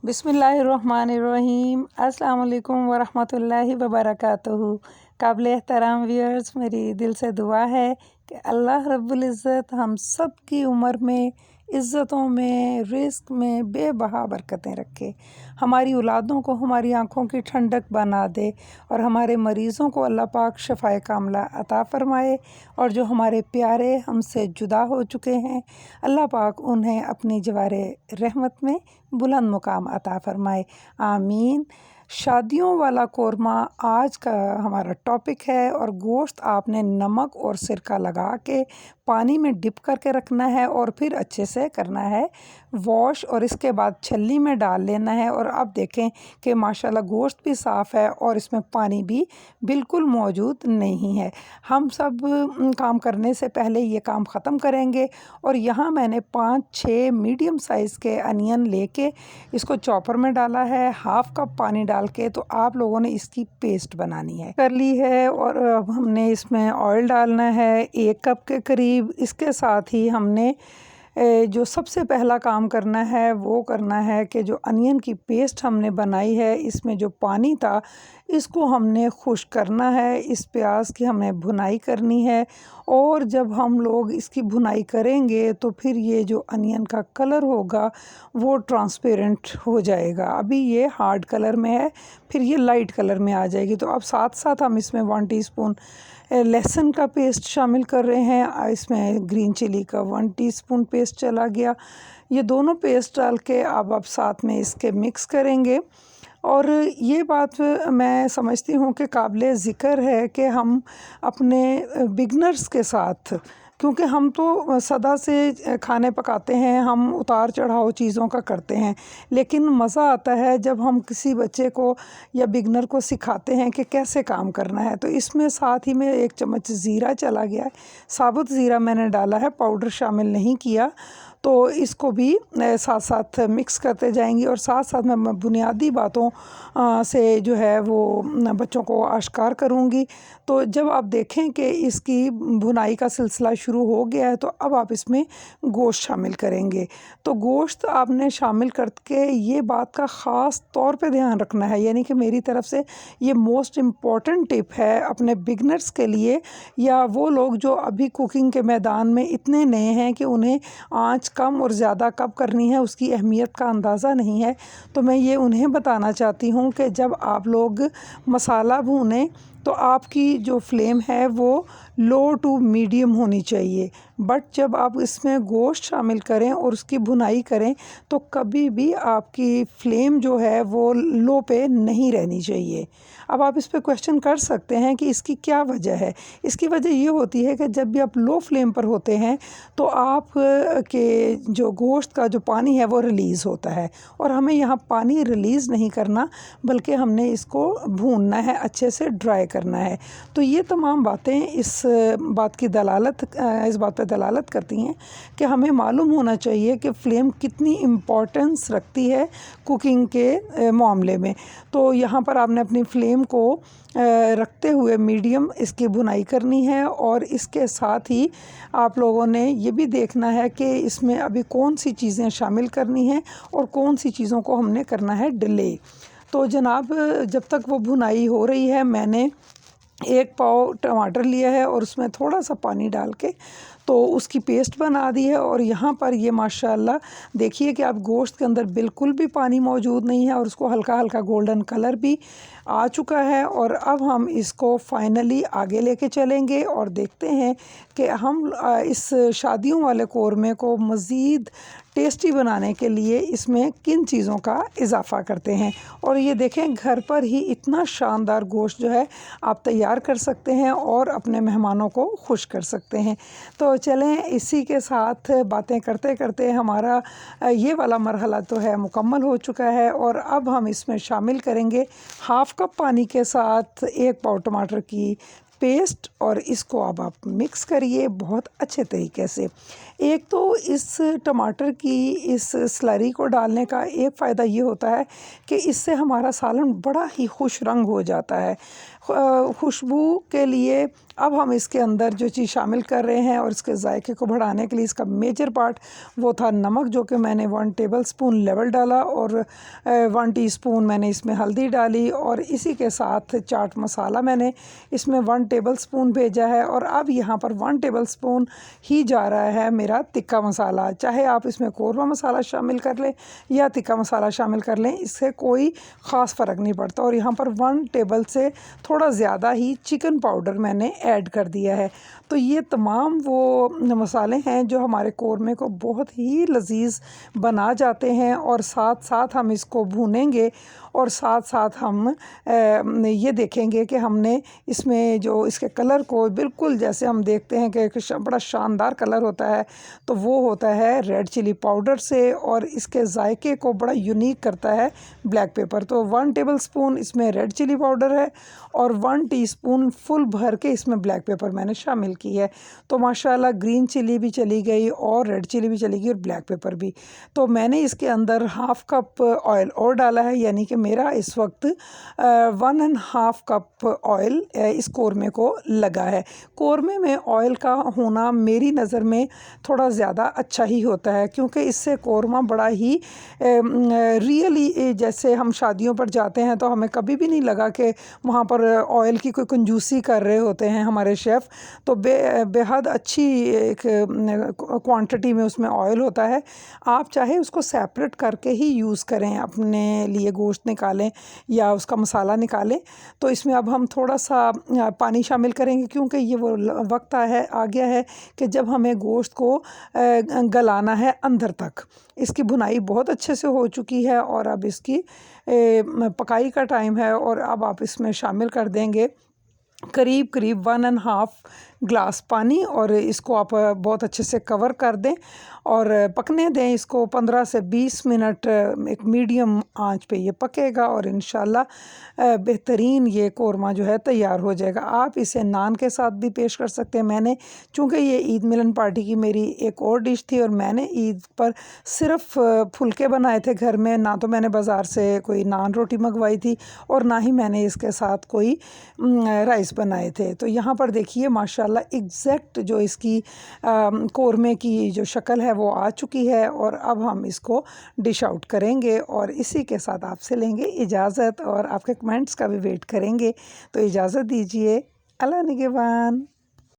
बिस्मिल्लाहिर्रहमानिर्रहीम। अस्सलाम वालेकुम वरहमतुल्लाहि वबरकातुहू। काबिल एहतराम व्यूअर्स, मेरी दिल से दुआ है कि अल्लाह रब्बुल इज़्ज़त हम सब की उम्र में, इज़्ज़तों में, रिज़्क़ में बेबहा बरकतें रखे, हमारी औलादों को हमारी आँखों की ठंडक बना दे और हमारे मरीज़ों को अल्लाह पाक शफ़ाए कामला अता फ़रमाए। और जो हमारे प्यारे हमसे जुदा हो चुके हैं, अल्लाह पाक उन्हें अपनी जवारे रहमत में बुलंद मुकाम अता फ़रमाए, आमीन। शादियों वाला कोरमा आज का हमारा टॉपिक है। और गोश्त आपने नमक और सिरका लगा के पानी में डिप करके रखना है और फिर अच्छे से करना है वॉश, और इसके बाद छल्ली में डाल लेना है। और अब देखें कि माशाल्लाह गोश्त भी साफ़ है और इसमें पानी भी बिल्कुल मौजूद नहीं है। हम सब काम करने से पहले ये काम ख़त्म करेंगे। और यहाँ मैंने 5-6 मीडियम साइज़ के अनियन लेके इसको चॉपर में डाला है, हाफ़ कप पानी डाल के। तो आप लोगों ने इसकी पेस्ट बनानी है, कर ली है। और अब हमने इसमें ऑयल डालना है 1 कप के करीब। इसके साथ ही हमने जो सबसे पहला काम करना है वो करना है कि जो अनियन की पेस्ट हमने बनाई है, इसमें जो पानी था इसको हमने खुश्क करना है। इस प्याज की हमने भुनाई करनी है। और जब हम लोग इसकी भुनाई करेंगे तो फिर ये जो अनियन का कलर होगा वो ट्रांसपेरेंट हो जाएगा। अभी ये हार्ड कलर में है, फिर ये लाइट कलर में आ जाएगी। तो अब साथ साथ हम इसमें 1 टीस्पून लहसुन का पेस्ट शामिल कर रहे हैं। इसमें ग्रीन चिली का 1 टीस्पून पेस्ट चला गया। ये दोनों पेस्ट डाल के अब साथ में इसके मिक्स करेंगे। और ये बात मैं समझती हूँ कि काबिल ज़िक्र है कि हम अपने बिगनर्स के साथ, क्योंकि हम तो सदा से खाने पकाते हैं, हम उतार चढ़ाव चीज़ों का करते हैं, लेकिन मज़ा आता है जब हम किसी बच्चे को या बिगनर को सिखाते हैं कि कैसे काम करना है। तो इसमें साथ ही में 1 चम्मच ज़ीरा चला गया है, साबुत ज़ीरा मैंने डाला है, पाउडर शामिल नहीं किया। तो इसको भी साथ साथ मिक्स करते जाएंगी। और साथ साथ मैं बुनियादी बातों से जो है वो बच्चों को आश्कार करूँगी। तो जब आप देखें कि इसकी भुनाई का सिलसिला शुरू हो गया है तो अब आप इसमें गोश्त शामिल करेंगे। तो गोश्त आपने शामिल करके ये बात का ख़ास तौर पे ध्यान रखना है, यानी कि मेरी तरफ़ से ये मोस्ट इम्पॉर्टेंट टिप है अपने बिगनर्स के लिए, या वो लोग जो अभी कुकिंग के मैदान में इतने नए हैं कि उन्हें आँच कम और ज़्यादा कब करनी है उसकी अहमियत का अंदाज़ा नहीं है। तो मैं ये उन्हें बताना चाहती हूँ कि जब आप लोग मसाला भूनें तो आपकी जो फ्लेम है वो लो टू मीडियम होनी चाहिए। बट जब आप इसमें गोश्त शामिल करें और उसकी भुनाई करें तो कभी भी आपकी फ्लेम जो है वो लो पे नहीं रहनी चाहिए। अब आप इस पे क्वेश्चन कर सकते हैं कि इसकी क्या वजह है। इसकी वजह ये होती है कि जब भी आप लो फ्लेम पर होते हैं तो आप के जो गोश्त का जो पानी है वो रिलीज़ होता है, और हमें यहाँ पानी रिलीज़ नहीं करना बल्कि हमने इसको भूनना है, अच्छे से ड्राई करना है। तो ये तमाम बातें इस बात पे दलालत करती हैं कि हमें मालूम होना चाहिए कि फ़्लेम कितनी इम्पोर्टेंस रखती है कुकिंग के मामले में। तो यहाँ पर आपने अपनी फ्लेम को रखते हुए मीडियम इसकी भुनाई करनी है। और इसके साथ ही आप लोगों ने ये भी देखना है कि इसमें अभी कौन सी चीज़ें शामिल करनी हैं और कौन सी चीज़ों को हमने करना है डिले। तो जनाब, जब तक वो भुनाई हो रही है, मैंने 1 पाव टमाटर लिया है और उसमें थोड़ा सा पानी डाल के तो उसकी पेस्ट बना दी है। और यहाँ पर ये माशाल्लाह देखिए कि अब गोश्त के अंदर बिल्कुल भी पानी मौजूद नहीं है और उसको हल्का हल्का गोल्डन कलर भी आ चुका है। और अब हम इसको फाइनली आगे लेके चलेंगे और देखते हैं कि हम इस शादियों वाले कोरमे को मज़ीद टेस्टी बनाने के लिए इसमें किन चीज़ों का इजाफ़ा करते हैं। और ये देखें, घर पर ही इतना शानदार गोश्त जो है आप तैयार कर सकते हैं और अपने मेहमानों को खुश कर सकते हैं। तो चलें, इसी के साथ बातें करते करते हमारा ये वाला मरहला तो है मुकम्मल हो चुका है। और अब हम इसमें शामिल करेंगे हाफ़ कप पानी के साथ 1 पाव टमाटर की पेस्ट। और इसको अब आप मिक्स करिए बहुत अच्छे तरीके से। एक तो इस टमाटर की इस स्लरी को डालने का एक फ़ायदा ये होता है कि इससे हमारा सालन बड़ा ही खुश रंग हो जाता है। खुशबू के लिए अब हम इसके अंदर जो चीज़ शामिल कर रहे हैं और इसके जायके को बढ़ाने के लिए इसका मेजर पार्ट वो था नमक, जो कि मैंने 1 टेबलस्पून लेवल डाला और 1 टीस्पून मैंने इसमें हल्दी डाली और इसी के साथ चाट मसाला मैंने इसमें 1 टेबलस्पून भेजा है। और अब यहाँ पर 1 टेबलस्पून ही जा रहा है मेरा तिक्का मसाला। चाहे आप इसमें कोरमा मसाला शामिल कर लें या तिक्का मसाला शामिल कर लें, इससे कोई ख़ास फ़र्क नहीं पड़ता। और यहाँ पर 1 टेबल से थोड़ा ज़्यादा ही चिकन पाउडर मैंने ऐड कर दिया है। तो ये तमाम वो मसाले हैं जो हमारे कोरमे को बहुत ही लजीज बना जाते हैं। और साथ साथ हम इसको भूनेंगे और साथ साथ हम ये देखेंगे कि हमने इसमें जो इसके कलर को बिल्कुल जैसे हम देखते हैं कि बड़ा शानदार कलर होता है, तो वो होता है रेड चिली पाउडर से। और इसके जायके को बड़ा यूनिक करता है ब्लैक पेपर। तो 1 टेबलस्पून इसमें रेड चिली पाउडर है और 1 टीस्पून फुल भर के इसमें ब्लैक पेपर मैंने शामिल की है। तो माशाल्लाह ग्रीन चिली भी चली गई और रेड चिली भी चली गई और ब्लैक पेपर भी। तो मैंने इसके अंदर 1/2 कप ऑयल और डाला है, यानी कि मेरा इस वक्त 1.5 कप ऑयल इस कोरमे को लगा है। कोरमे में ऑयल का होना मेरी नज़र में थोड़ा ज़्यादा अच्छा ही होता है, क्योंकि इससे कोरमा बड़ा ही रियली, जैसे हम शादियों पर जाते हैं तो हमें कभी भी नहीं लगा कि वहाँ पर ऑयल की कोई कंजूसी कर रहे होते हैं हमारे शेफ़। तो बेहद अच्छी एक क्वांटिटी में उसमें ऑयल होता है। आप चाहे उसको सेपरेट करके ही यूज़ करें, अपने लिए गोश्त निकालें या उसका मसाला निकालें। तो इसमें अब हम थोड़ा सा पानी शामिल करेंगे, क्योंकि ये वो वक्त आ गया है कि जब हमें गोश्त को गलाना है अंदर तक। इसकी भुनाई बहुत अच्छे से हो चुकी है और अब इसकी पकाई का टाइम है। और अब आप इसमें शामिल कर देंगे करीब करीब 1.5 ग्लास पानी और इसको आप बहुत अच्छे से कवर कर दें और पकने दें इसको 15 से 20 मिनट। एक मीडियम आंच पे ये पकेगा और इंशाल्लाह बेहतरीन ये कोरमा जो है तैयार हो जाएगा। आप इसे नान के साथ भी पेश कर सकते हैं। मैंने चूँकि ये ईद मिलन पार्टी की मेरी एक और डिश थी और मैंने ईद पर सिर्फ फुलके बनाए थे घर में, ना तो मैंने बाज़ार से कोई नान रोटी मंगवाई थी और ना ही मैंने इसके साथ कोई राइस बनाए थे। तो यहाँ पर देखिए माशाल्लाह एग्जैक्ट जो इसकी कोरमे की जो शक्ल है वो आ चुकी है। और अब हम इसको डिश आउट करेंगे और इसी के साथ आपसे लेंगे इजाज़त और आपके कमेंट्स का भी वेट करेंगे। तो इजाज़त दीजिए, अल्लाह निगहबान।